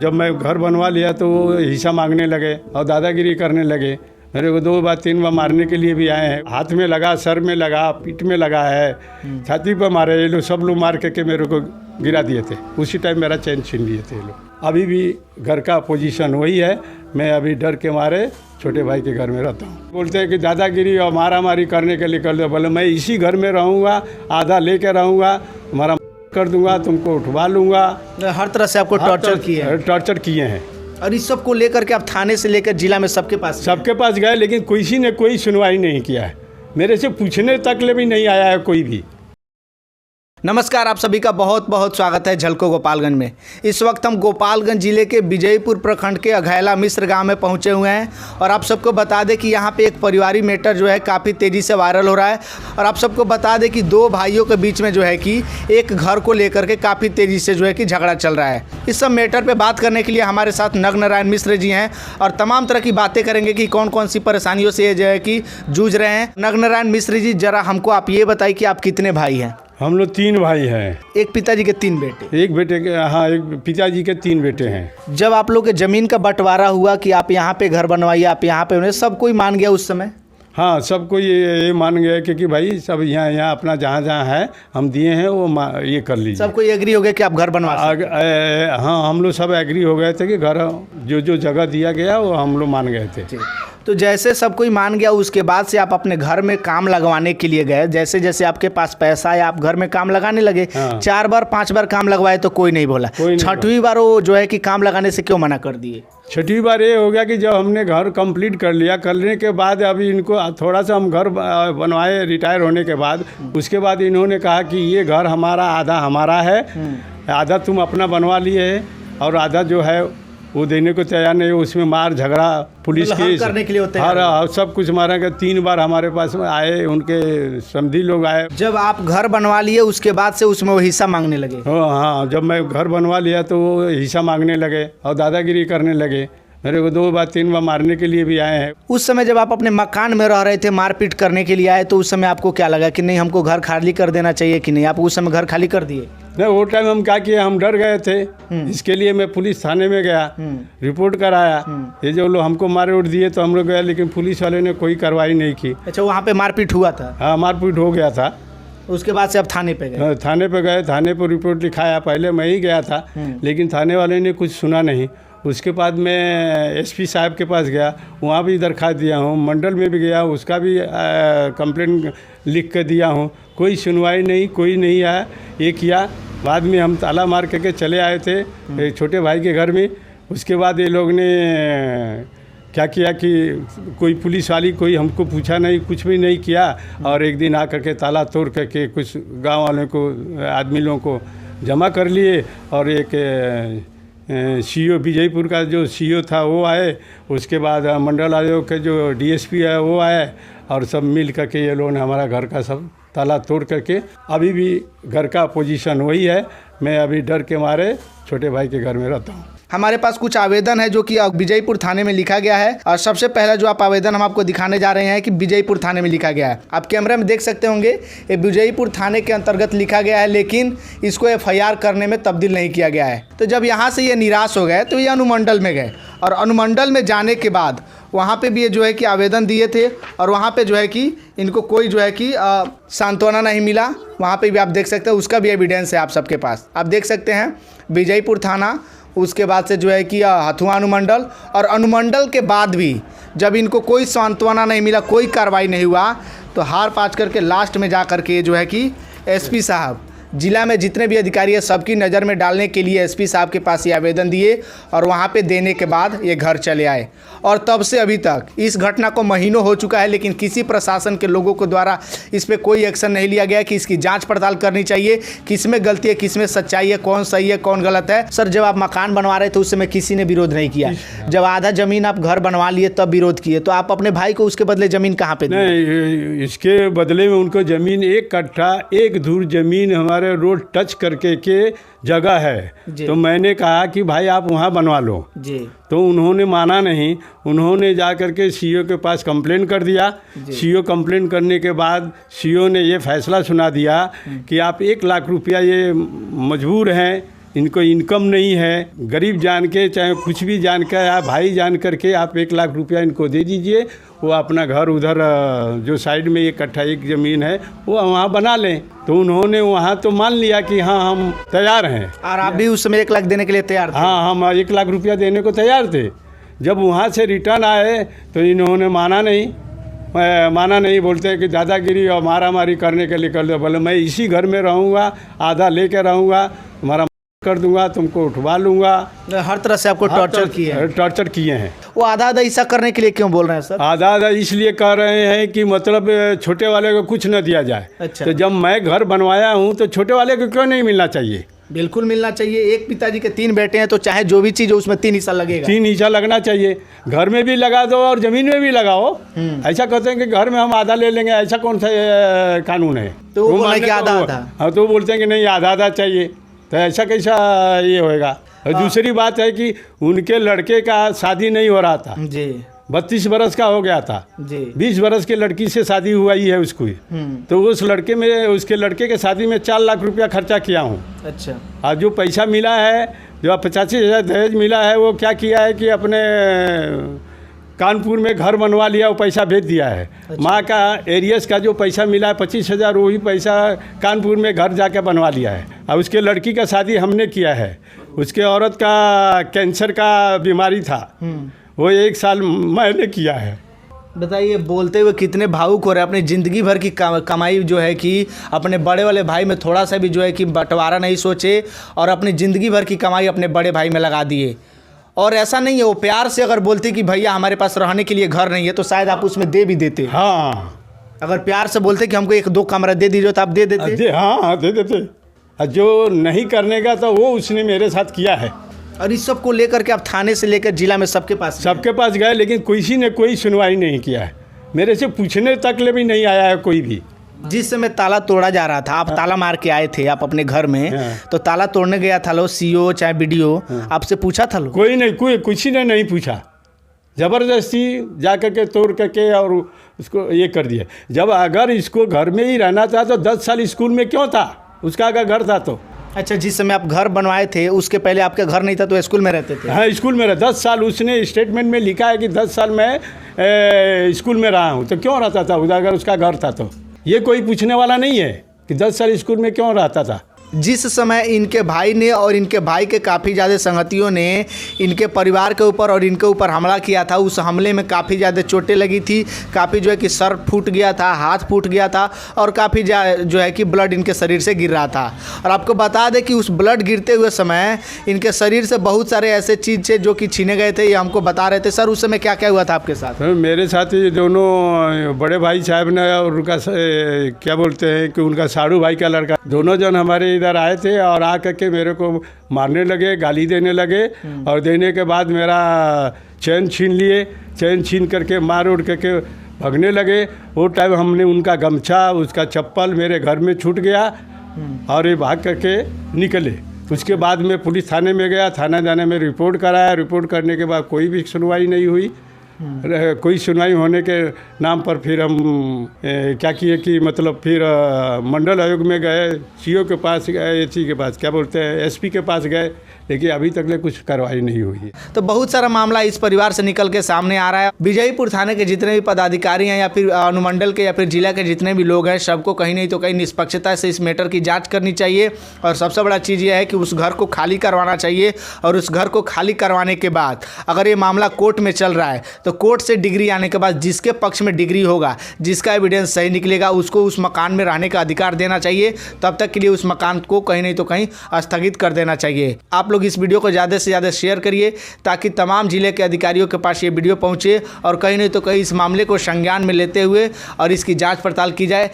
जब मैं घर बनवा लिया तो वो हिस्सा मांगने लगे और दादागिरी करने लगे। मेरे को 2 बार 3 बार मारने के लिए भी आए हैं। हाथ में लगा, सर में लगा, पीठ में लगा है, छाती पर मारे। ये लोग सब लोग मार के मेरे को गिरा दिए थे। उसी टाइम मेरा चैन छीन लिए थे ये लोग। अभी भी घर का पोजीशन वही है। मैं अभी डर के मारे छोटे भाई के घर में रहता हूँ। बोलते हैं कि दादागिरी और मारा मारी करने के लिए कर दो। बोले मैं इसी घर में रहूँगा, आधा लेके रहूँगा, तुम्हारा कर दूंगा, तुमको उठवा लूँगा। हर तरह से आपको टॉर्चर किए हैं। और इस सब को लेकर के आप थाने से लेकर जिला में सबके पास गए, लेकिन किसी ने कोई सुनवाई नहीं किया है। मेरे से पूछने तक ले भी नहीं आया है कोई भी। नमस्कार, आप सभी का बहुत बहुत स्वागत है झलको गोपालगंज में। इस वक्त हम गोपालगंज जिले के विजयपुर प्रखंड के अघैला मिश्र गांव में पहुंचे हुए हैं और आप सबको बता दें कि यहां पे एक पारिवारिक मैटर जो है काफ़ी तेज़ी से वायरल हो रहा है। और आप सबको बता दें कि 2 भाइयों के बीच में जो है कि एक घर को लेकर के काफ़ी तेज़ी से जो है कि झगड़ा चल रहा है। इस सब मैटर पर बात करने के लिए हमारे साथ नगनारायण मिश्र जी हैं और तमाम तरह की बातें करेंगे कि कौन कौन सी परेशानियों से जो है कि जूझ रहे हैं। नगनारायण मिश्र जी, ज़रा हमको आप ये बताइए कि आप कितने भाई हैं? हम लोग 3 भाई हैं। एक पिताजी के 3 बेटे? एक बेटे के, हाँ, एक पिताजी के 3 बेटे हैं। जब आप लोग के ज़मीन का बंटवारा हुआ कि आप यहाँ पे घर बनवाइए, आप यहाँ पे उन्हें सब कोई मान गया उस समय? हाँ, सबको ये मान गया क्योंकि भाई सब यहाँ अपना जहाँ है हम दिए हैं वो ये कर लीजिए। सब कोई एग्री हो गया कि आप घर बनवा सकते? हाँ, हम लोग सब एग्री हो गए थे कि घर जो जगह दिया गया वो हम लोग मान गए थे। तो जैसे सब कोई मान गया, उसके बाद से आप अपने घर में काम लगवाने के लिए गए। जैसे जैसे आपके पास पैसा है आप घर में काम लगाने लगे। हाँ। 4 बार 5 बार काम लगवाए तो कोई नहीं बोला। 6वीं बार वो जो है कि काम लगाने से क्यों मना कर दिए? 6वीं बार ये हो गया कि जब हमने घर कंप्लीट कर लिया, करने के बाद अभी इनको थोड़ा सा हम घर बनवाए रिटायर होने के बाद, उसके बाद इन्होंने कहा कि ये घर हमारा, आधा हमारा है, आधा तुम अपना बनवा लिए है और आधा जो है वो देने को तैयार नहीं। उसमें मार झगड़ा, पुलिस केस करने के लिए होते हैं। हर सब कुछ मारा गया। 3 बार हमारे पास आए, उनके समधी लोग आए। जब आप घर बनवा लिए उसके बाद से उसमें वो हिस्सा मांगने लगे? हाँ, जब मैं घर बनवा लिया तो वो हिस्सा मांगने लगे और दादागिरी करने लगे। मेरे को 2 बार 3 बार मारने के लिए भी आए हैं। उस समय जब आप अपने मकान में रह रहे थे, मारपीट करने के लिए आए, तो उस समय आपको क्या लगा कि नहीं हमको घर खाली कर देना चाहिए कि नहीं? आप उस समय घर खाली कर दिए? नहीं, वो टाइम हम क्या किए, हम डर गए थे। इसके लिए मैं पुलिस थाने में गया, रिपोर्ट कराया। ये जो लोग हमको मारे उठ दिए तो हम लोग गए, लेकिन पुलिस वाले ने कोई कार्रवाई नहीं की। अच्छा, वहाँ पे मारपीट हुआ था? हाँ, मारपीट हो गया था। उसके बाद से आप थाने पे गए? थाने पे गए, थाने पर रिपोर्ट लिखाया। पहले मैं ही गया था, लेकिन थाने वाले ने कुछ सुना नहीं। उसके बाद मैं एसपी साहब के पास गया, वहाँ भी दरख्वास्त दिया हूँ। मंडल में भी गया, उसका भी कंप्लेंट लिख कर दिया हूँ। कोई सुनवाई नहीं, कोई नहीं आया। ये किया, बाद में हम ताला मार करके चले आए थे छोटे भाई के घर में। उसके बाद ये लोग ने क्या किया कि कोई पुलिस वाली कोई हमको पूछा नहीं, कुछ भी नहीं किया। और एक दिन आकर के ताला तोड़ करके कुछ गांव वालों को, आदमी लोगों को जमा कर लिए। और एक सीओ विजयपुर का जो सीओ था वो आए। उसके बाद मंडल आयोग के जो डीएसपी है वो आए और सब मिल करके ये लोगों ने हमारा घर का सब ताला तोड़ करके, अभी भी घर का पोजीशन वही है। मैं अभी डर के मारे छोटे भाई के घर में रहता हूँ। हमारे पास कुछ आवेदन है जो कि विजयपुर थाने में लिखा गया है। और सबसे पहला जो आप आवेदन हम आपको दिखाने जा रहे हैं कि विजयपुर थाने में लिखा गया है। आप कैमरे में देख सकते होंगे, ये विजयपुर थाने के अंतर्गत लिखा गया है, लेकिन इसको एफआईआर करने में तब्दील नहीं किया गया है। तो जब यहाँ से ये निराश हो गए तो ये अनुमंडल में गए और अनुमंडल में जाने के बाद वहाँ पे भी ये जो है कि आवेदन दिए थे और वहाँ पे जो है कि इनको कोई जो है कि सांत्वना नहीं मिला। वहाँ पे भी आप देख सकते हैं, उसका भी एविडेंस है आप सबके पास। आप देख सकते हैं विजयपुर थाना, उसके बाद से जो है कि हथुआ अनुमंडल, और अनुमंडल के बाद भी जब इनको कोई सांत्वना नहीं मिला, कोई कार्रवाई नहीं हुआ, तो हार पाँच करके लास्ट में जा करके जो है कि एसपी साहब, जिला में जितने भी अधिकारी है सबकी नज़र में डालने के लिए एसपी साहब के पास ये आवेदन दिए और वहाँ पे देने के बाद ये घर चले आए। और तब से अभी तक इस घटना को महीनों हो चुका है, लेकिन किसी प्रशासन के लोगों को द्वारा इस पर कोई एक्शन नहीं लिया गया कि इसकी जांच पड़ताल करनी चाहिए, किसमें गलती है, किसमें सच्चाई है, कौन सही है, कौन गलत है। सर, जब आप मकान बनवा रहे थे उस समय किसी ने विरोध नहीं किया। जब आधा ज़मीन आप घर बनवा लिए तब विरोध किए, तो आप अपने भाई को उसके बदले ज़मीन कहाँ पर? नहीं, इसके बदले में उनको ज़मीन 1 कट्ठा 1 धूर ज़मीन हमारे रोड टच करके के जगह है। तो मैंने कहा कि भाई आप वहाँ बनवा लो जी। तो उन्होंने माना नहीं। उन्होंने जा कर के सीईओ के पास कंप्लेन कर दिया। सीईओ कंप्लेन करने के बाद सीईओ ने ये फैसला सुना दिया कि आप 1 लाख रुपया ये मजबूर हैं इनको इनकम नहीं है, गरीब जान के चाहे कुछ भी जान के या भाई जान करके आप 1 लाख रुपया इनको दे दीजिए, वो अपना घर उधर जो साइड में 1 कट्ठा 1 ज़मीन है वो वहाँ बना लें। तो उन्होंने वहाँ तो मान लिया कि हाँ हम तैयार हैं, और आप भी उस समय 1 लाख देने के लिए तैयार थे? हाँ, हम 1 लाख रुपया देने को तैयार थे। जब वहाँ से रिटर्न आए तो इन्होंने माना नहीं, बोलते हैं कि दादागिरी और मारामारी करने के लिए कर दो। बोले मैं इसी घर में रहूँगा, आधा लेके रहूँगा, तुम्हारा कर दूंगा, तुमको उठवा लूँगा। हर तरह से आपको टॉर्चर किए हैं। वो आधा हिस्सा करने के लिए क्यों बोल रहे हैं सर? आधा इसलिए कह रहे हैं कि मतलब छोटे वाले को कुछ न दिया जाए। अच्छा। तो जब मैं घर बनवाया हूँ तो छोटे वाले को क्यों नहीं मिलना चाहिए? बिल्कुल मिलना चाहिए। एक पिताजी के 3 बेटे हैं तो चाहे जो भी चीज़ हो उसमें 3 हिस्सा लगेगा। 3 हिस्सा लगना चाहिए। घर में भी लगा दो और ज़मीन में भी लगाओ। ऐसा कहते हैं कि घर में हम आधा ले लेंगे, ऐसा कौन सा कानून है? तो वो बोला कि आधा। हाँ, तो बोलते हैं कि नहीं आधा चाहिए, तो ऐसा कैसा ये होएगा? और दूसरी बात है कि उनके लड़के का शादी नहीं हो रहा था जी, 32 बरस का हो गया था जी, 20 बरस की लड़की से शादी हुआ ही है उसको। तो उस लड़के में उसके लड़के के शादी में 4 लाख रुपया खर्चा किया हूँ। अच्छा। और जो पैसा मिला है, जो 85,000 दहेज मिला है, वो क्या किया है कि अपने कानपुर में घर बनवा लिया, वो पैसा भेज दिया है। अच्छा। माँ का एरियस का जो पैसा मिला है 25,000, वही पैसा कानपुर में घर जाके बनवा लिया है। और उसके लड़की का शादी हमने किया है। उसके औरत का कैंसर का बीमारी था, वो 1 साल मैंने किया है। बताइए, बोलते हुए कितने भावुक हो रहे हैं। अपनी ज़िंदगी भर की कमाई जो है कि अपने बड़े वाले भाई में थोड़ा सा भी जो है कि बंटवारा नहीं सोचे और अपनी ज़िंदगी भर की कमाई अपने बड़े भाई में लगा दिए। और ऐसा नहीं है, वो प्यार से अगर बोलते कि भैया हमारे पास रहने के लिए घर नहीं है तो शायद आप उसमें दे भी देते। हाँ, अगर प्यार से बोलते कि हमको 1-2 कमरा दे दीजिए तो आप दे देते। हाँ, दे देते। जो नहीं करने का तो वो उसने मेरे साथ किया है। और इस सब को लेकर के आप थाने से लेकर जिला में सबके पास गए, लेकिन किसी ने कोई सुनवाई नहीं किया है। मेरे से पूछने तक ले भी नहीं आया है कोई भी। जिस समय ताला तोड़ा जा रहा था, आप ताला मार के आए थे आप अपने घर में, तो ताला तोड़ने गया था लो सीओ चाहे बीडीओ, आपसे पूछा था लो? कोई नहीं, किसी ने नहीं पूछा। ज़बरदस्ती जा करके तोड़ करके और उसको ये कर दिया। जब अगर इसको घर में ही रहना था तो 10 साल स्कूल में क्यों था? उसका अगर घर था तो। अच्छा, जिस समय आप घर बनवाए थे उसके पहले आपके घर नहीं था तो स्कूल में रहते थे? हाँ, स्कूल में रहा 10 साल। उसने स्टेटमेंट में लिखा है कि 10 साल मैं स्कूल में रहा हूँ। तो क्यों रहता था उधर अगर उसका घर था तो? ये कोई पूछने वाला नहीं है कि 10 साल स्कूल में क्यों रहता था। जिस समय इनके भाई ने और इनके भाई के काफ़ी ज़्यादा संगतियों ने इनके परिवार के ऊपर और इनके ऊपर हमला किया था, उस हमले में काफ़ी ज़्यादा चोटें लगी थी, काफ़ी जो है कि सर फूट गया था, हाथ फूट गया था और काफ़ी जो है कि ब्लड इनके शरीर से गिर रहा था। और आपको बता दें कि उस ब्लड गिरते हुए समय इनके शरीर से बहुत सारे ऐसे चीज़ थे जो कि छीने गए थे, ये हमको बता रहे थे। सर, उस समय क्या क्या हुआ था आपके साथ? मेरे साथ ये दोनों बड़े भाई साहब ने और उनका क्या बोलते हैं कि उनका साड़ू भाई का लड़का, दोनों जन हमारे इधर आए थे और आ करके मेरे को मारने लगे, गाली देने लगे। और देने के बाद मेरा चैन छीन लिए, चैन छीन करके मार उड़ करके भगने लगे। वो टाइम हमने उनका गमछा, उसका चप्पल मेरे घर में छूट गया और ये भाग करके निकले। उसके बाद मैं पुलिस थाने में गया, थाना जाने में रिपोर्ट कराया। रिपोर्ट करने के बाद कोई भी सुनवाई नहीं हुई। कोई सुनवाई होने के नाम पर फिर हम क्या किए कि मतलब फिर मंडल आयोग में गए, सीओ के पास गए, एससी के पास क्या बोलते हैं एसपी के पास गए, लेकिन अभी तक कुछ कार्रवाई नहीं हुई है। तो बहुत सारा मामला इस परिवार से निकल के सामने आ रहा है। विजयपुर थाने के जितने भी पदाधिकारी हैं या फिर अनुमंडल के या फिर जिला के जितने भी लोग हैं, सबको कहीं नहीं तो कहीं निष्पक्षता से इस मैटर की जांच करनी चाहिए। और सबसे बड़ा चीज़ यह है कि उस घर को खाली करवाना चाहिए। और उस घर को खाली करवाने के बाद अगर ये मामला कोर्ट में चल रहा है तो कोर्ट से डिग्री आने के बाद जिसके पक्ष में डिग्री होगा, जिसका एविडेंस सही निकलेगा, उसको उस मकान में रहने का अधिकार देना चाहिए। तब तक के लिए उस मकान को कहीं नहीं तो कहीं स्थगित कर देना चाहिए। आप लोग इस वीडियो को ज़्यादा से ज़्यादा शेयर करिए ताकि तमाम जिले के अधिकारियों के पास ये वीडियो पहुंचे और कहीं नहीं तो कहीं इस मामले को संज्ञान में लेते हुए और इसकी जांच पड़ताल की जाए।